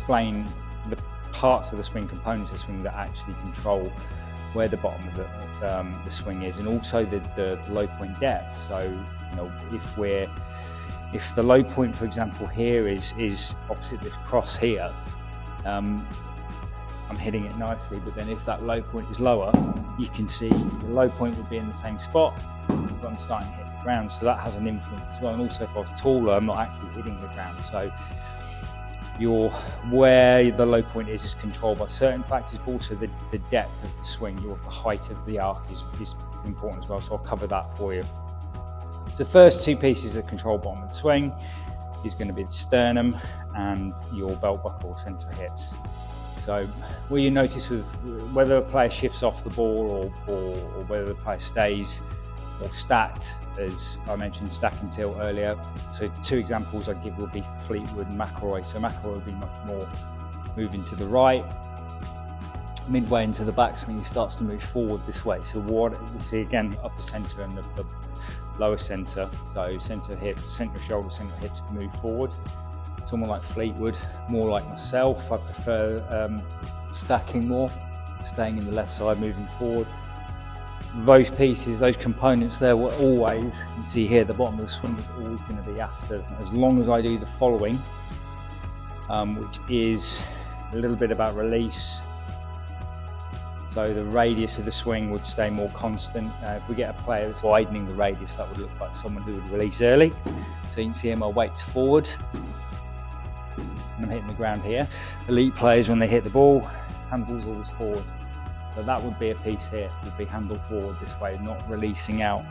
explain the parts of the swing, components of the swing that actually control where the bottom of the swing is, and also the low point depth. So, you know, if the low point, for example, here is opposite this cross here, I'm hitting it nicely, but then if that low point is lower, you can see the low point would be in the same spot, but I'm starting to hit the ground, so that has an influence as well. And also if I was taller, I'm not actually hitting the ground. So where the low point is controlled by certain factors, but also the depth of the swing, the height of the arc is important as well, so I'll cover that for you. So the first two pieces that control bottom of the swing is going to be the sternum and your belt buckle or centre hips. So what you notice with whether a player shifts off the ball or whether the player stays or stacked, as I mentioned, stack and tilt earlier. So two examples I give would be Fleetwood and McIlroy. So McIlroy will be much more moving to the right. Midway into the backswing, he starts to move forward this way. So what we see again, upper centre and the lower centre. So centre hips, centre shoulder, centre hips move forward. Someone like Fleetwood, more like myself, I prefer stacking more, staying in the left side, moving forward. Those pieces, those components there were always, you see here, the bottom of the swing is always going to be after, as long as I do the following, which is a little bit about release. So the radius of the swing would stay more constant. If we get a player that's widening the radius, that would look like someone who would release early. So you can see my weight's forward. And I'm hitting the ground here. Elite players, when they hit the ball, handle's always forward. So that would be a piece here, would be handle forward this way, not releasing out,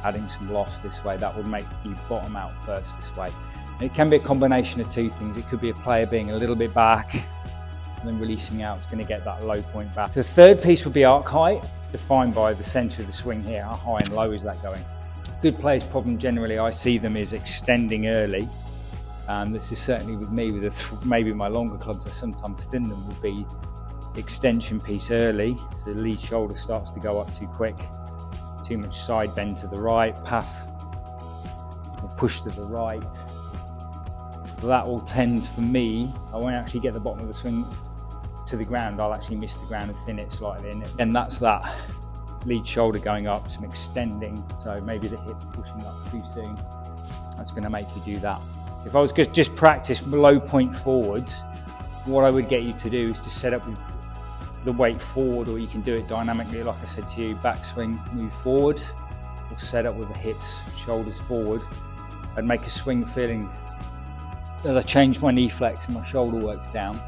adding some loss this way. That would make you bottom out first this way. And it can be a combination of two things. It could be a player being a little bit back and then releasing out, it's going to get that low point back. So the third piece would be arc height, defined by the centre of the swing here. How high and low is that going? Good players' problem generally, I see them, is extending early. This is certainly with me, with maybe my longer clubs, I sometimes thin them, would be extension piece early. So the lead shoulder starts to go up too quick, too much side bend to the right, path will push to the right. So that will tend, for me, I won't actually get the bottom of the swing to the ground, I'll actually miss the ground and thin it slightly. And that's that lead shoulder going up, some extending, so maybe the hip pushing up too soon. That's going to make you do that. If I was just practice low point forwards, what I would get you to do is to set up with the weight forward, or you can do it dynamically, like I said to you, backswing, move forward, or set up with the hips, shoulders forward, and make a swing feeling that I change my knee flex and my shoulder works down.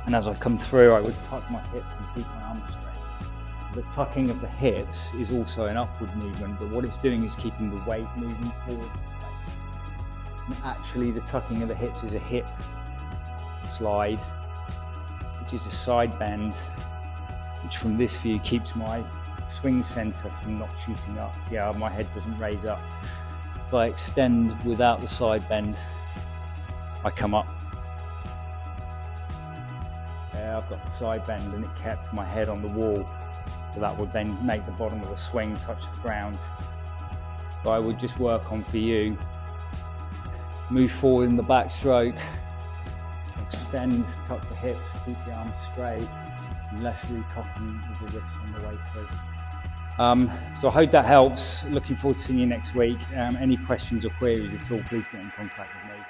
And as I come through, I would tuck my hips and keep my arms straight. The tucking of the hips is also an upward movement, but what it's doing is keeping the weight moving forward. And actually, the tucking of the hips is a hip slide, which is a side bend, which from this view keeps my swing centre from not shooting up. See how my head doesn't raise up. If I extend without the side bend, I come up. Yeah, I've got the side bend and it kept my head on the wall. So that would then make the bottom of the swing touch the ground. So I would just work on, for you, move forward in the backstroke, extend, tuck the hips, keep the arms straight, and less recocking of the wrist on the way through. So I hope that helps. Looking forward to seeing you next week. Any questions or queries at all, please get in contact with me.